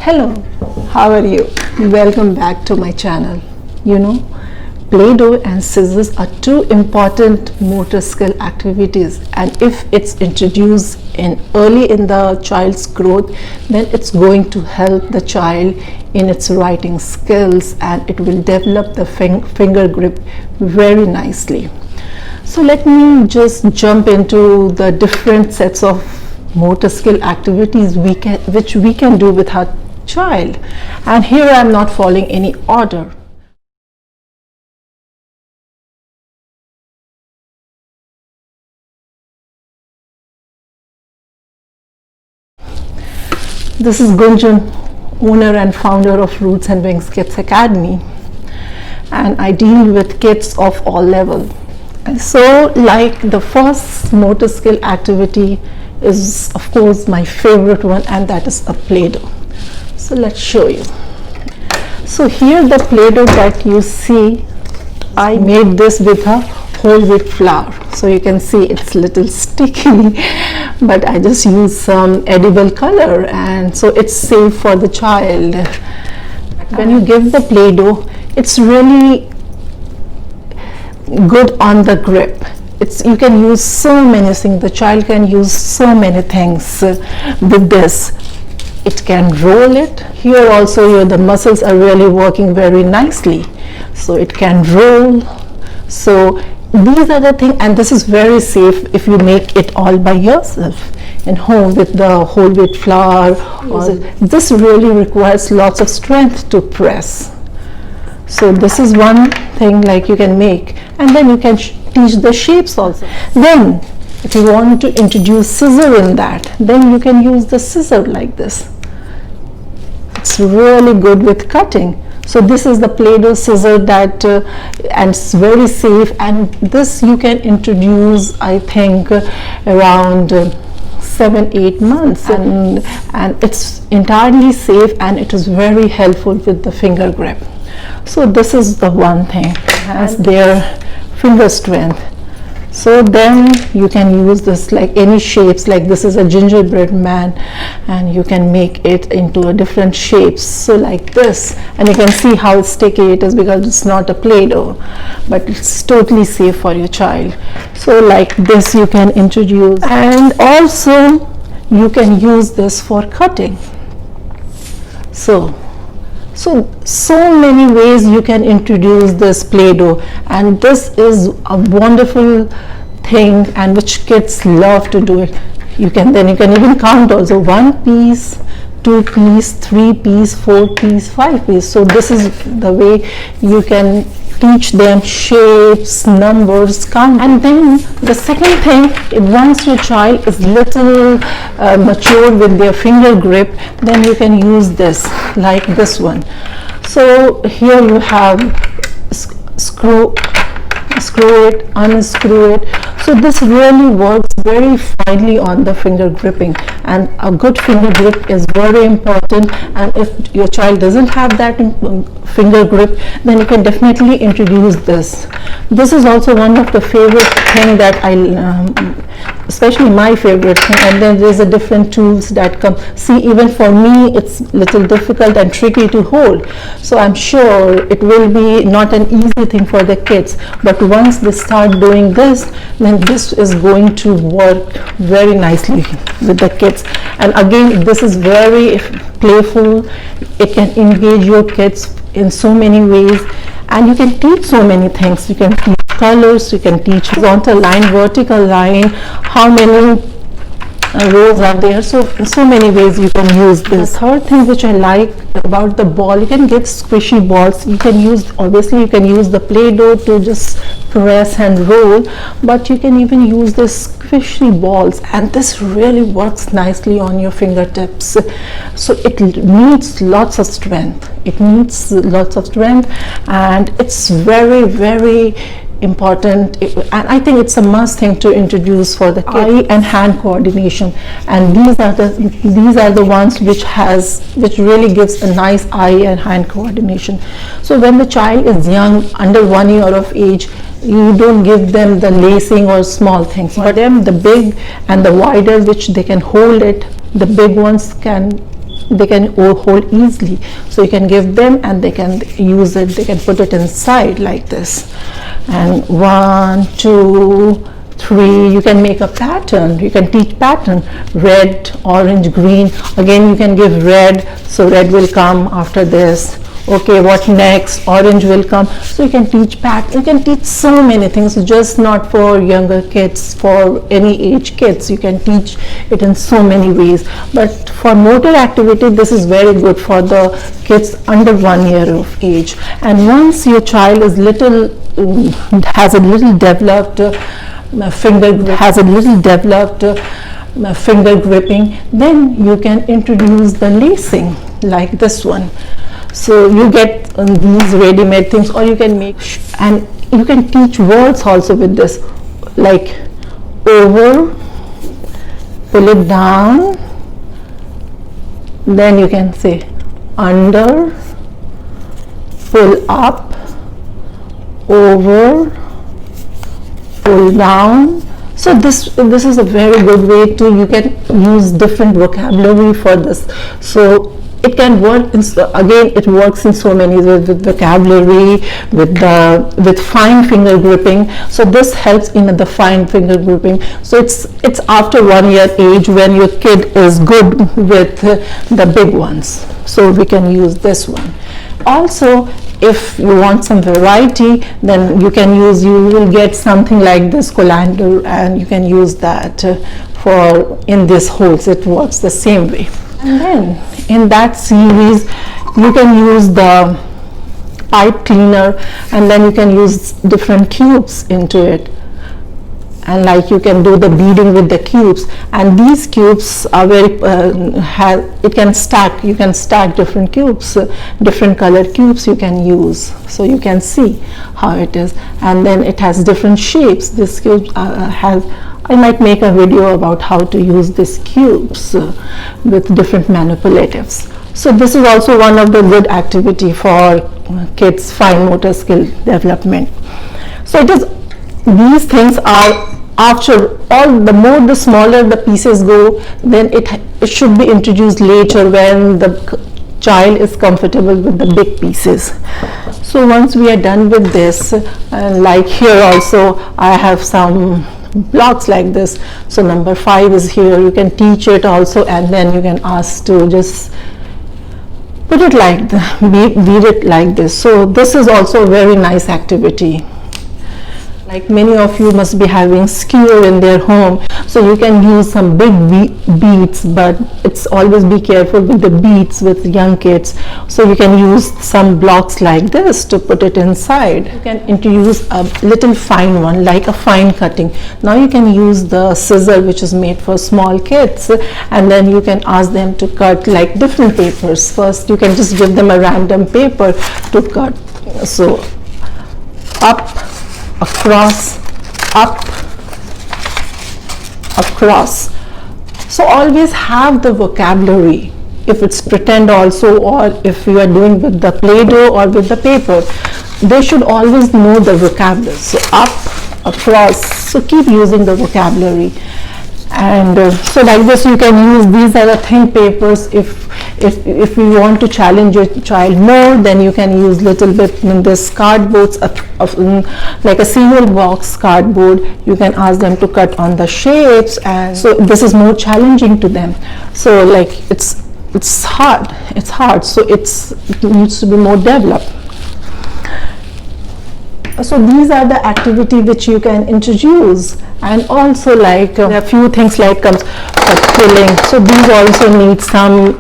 Hello, how are you? Welcome back to my channel. You know, Play-Doh and scissors are two important motor skill activities, and if it's introduced early in the child's growth, then it's going to help the child in its writing skills, and it will develop the finger grip very nicely. So let me just jump into the different sets of motor skill activities which we can do with our child, and here I am not following any order. This is Gunjan, owner and founder of Roots and Wings Kids Academy, and I deal with kids of all levels. So like the first motor skill activity is of course my favorite one, and that is a Play-Doh. So let's show you. So here the Play-Doh that you see, I made this with a whole wheat flour. So you can see it's little sticky, but I just use some edible color, and so it's safe for the child. When you give the Play-Doh, it's really good on the grip. You can use so many things. The child can use so many things with this. It can roll it. Here also the muscles are really working very nicely. So it can roll. So these are the things, and this is very safe if you make it all by yourself in home with the whole wheat flour. This really requires lots of strength to press. So this is one thing like you can make, and then you can teach the shapes also. Then if you want to introduce scissor in that, then you can use the scissor like this. It's really good with cutting. So this is the Play-Doh scissor that and it's very safe, and this you can introduce I think around 7-8 months, and it's entirely safe, and it is very helpful with the finger grip. So this is the one thing, has their finger strength. So then you can use this like any shapes, like this is a gingerbread man, and you can make it into a different shapes. So like this, and you can see how sticky it is because it's not a Play-Doh, but it's totally safe for your child. So like this you can introduce, and also you can use this for cutting. So many ways you can introduce this Play-Doh, and this is a wonderful thing, and which kids love to do it. You can even count also 1 piece, 2 piece, 3 piece, 4 piece, 5 piece. So this is the way you can teach them shapes, numbers, count. And then the second thing, once your child is little mature with their finger grip, then you can use this like this one. So here you have screw it, unscrew it. So this really works very finely on the finger gripping, and a good finger grip is very important. And if your child doesn't have that finger grip, then you can definitely introduce this. This is also one of the favorite thing that especially my favorite thing. And then there's a different tools that come. See, even for me it's little difficult and tricky to hold, so I'm sure it will be not an easy thing for the kids, but once they start doing this, then this is going to work very nicely with the kids. And again, this is very playful. It can engage your kids in so many ways, and you can teach so many things. You can teach colors, you can teach horizontal line, vertical line, how many rows are there. So many ways you can use this. The third thing which I like about the ball, you can get squishy balls. You can use, obviously you can use the Play-Doh to just press and roll, but you can even use the squishy balls, and this really works nicely on your fingertips. So it needs lots of strength. And it's very important, and I think it's a must thing to introduce for the eye and hand coordination. And these are the ones which really gives a nice eye and hand coordination. So when the child is young, under 1 year of age, you don't give them the lacing or small things. For them, the big and the wider which they can hold it, the big ones can they can hold easily. So you can give them and they can use it, they can put it inside like this. And 1, 2, 3, you can make a pattern, you can teach pattern, red, orange, green. Again you can give red, so red will come after this. Okay, what next? Orange will come. So you can teach pattern, you can teach so many things, just not for younger kids, for any age kids. You can teach it in so many ways. But for motor activity, this is very good for the kids under 1 year of age. And once your child is little, has a little developed finger gripping, then you can introduce the lacing like this one. So you get these ready-made things, or you can make, and you can teach words also with this, like over, pull it down, then you can say under, pull up, over, pull down. So this is a very good way to, you can use different vocabulary for this. So it can work again, it works in so many ways, with vocabulary, with fine finger gripping. So this helps in the fine finger gripping. So it's after 1 year age, when your kid is good with the big ones. So we can use this one. Also, if you want some variety, then you will get something like this colander, and you can use that for in these holes. It works the same way. And then in that series, you can use the pipe cleaner, and then you can use different cubes into it. And like you can do the beading with the cubes, and these cubes are very it can stack, you can stack different cubes, different colored cubes you can use, so you can see how it is. And then it has different shapes. This cube I might make a video about how to use these cubes with different manipulatives. So this is also one of the good activity for kids' fine motor skill development. So it is, these things are, after all, the smaller the pieces go, then it should be introduced later when the child is comfortable with the big pieces. So once we are done with this, like here also I have some blocks like this. So number 5 is here. You can teach it also, and then you can ask to just put it like bead it like this. So this is also a very nice activity. Like many of you must be having skewer in their home, so you can use some big beads, but it's always be careful with the beads with young kids. So you can use some blocks like this to put it inside. You can introduce a little fine one, like a fine cutting. Now you can use the scissor, which is made for small kids, and then you can ask them to cut like different papers. First you can just give them a random paper to cut. So up, across, up, across. So always have the vocabulary, if it's pretend also, or if you are doing with the Play-Doh or with the paper, they should always know the vocabulary. So up, across, so keep using the vocabulary. And so like this you can use, these are the thin papers. If you want to challenge your child more, then you can use little bit in this cardboards like a cereal box cardboard. You can ask them to cut on the shapes, and so this is more challenging to them. So like it's hard, so it needs to be more developed. So these are the activity which you can introduce. And also like a few things like quilling. So these also need some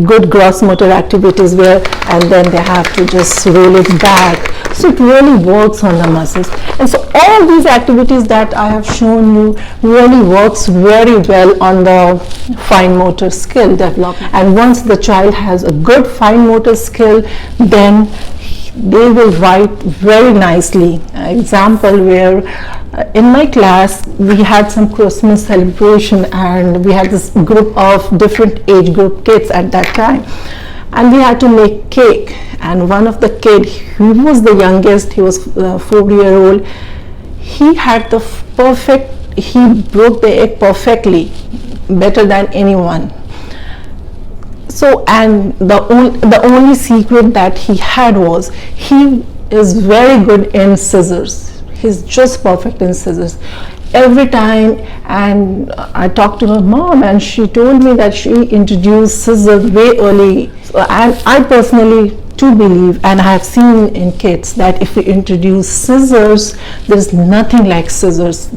good gross motor activities where, and then they have to just roll it back. So it really works on the muscles. And so all these activities that I have shown you really works very well on the fine motor skill development. And once the child has a good fine motor skill, then they will write very nicely. Example where in my class we had some Christmas celebration, and we had this group of different age group kids at that time, and we had to make cake. And one of the kid, he was the youngest, he was 4-year-old, he had the he broke the egg perfectly, better than anyone. So, and the only secret that he had was he is very good in scissors. He's just perfect in scissors every time. And I talked to my mom and she told me that she introduced scissors way early. And I personally to believe, and I have seen in kids, that if we introduce scissors, there's nothing like scissors.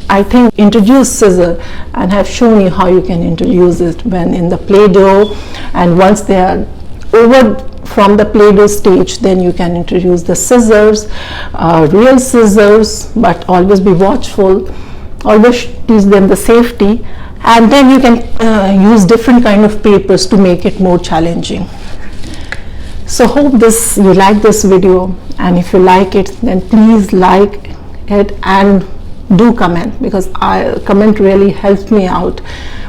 I think introduce scissor and have shown you how you can introduce it when in the Play-Doh, and once they are over from the Play-Doh stage, then you can introduce the scissors, real scissors, but always be watchful, always teach them the safety, and then you can use different kind of papers to make it more challenging. So hope you like this video, and if you like it, then please like it and do comment, because comment really helps me out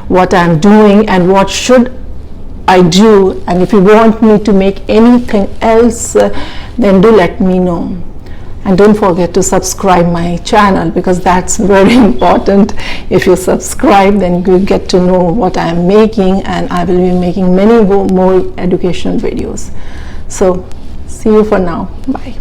what I'm doing and what should I do. And if you want me to make anything else, then do let me know. And don't forget to subscribe my channel, because that's very important. If you subscribe, then you get to know what I am making, and I will be making many more educational videos. So see you for now. Bye.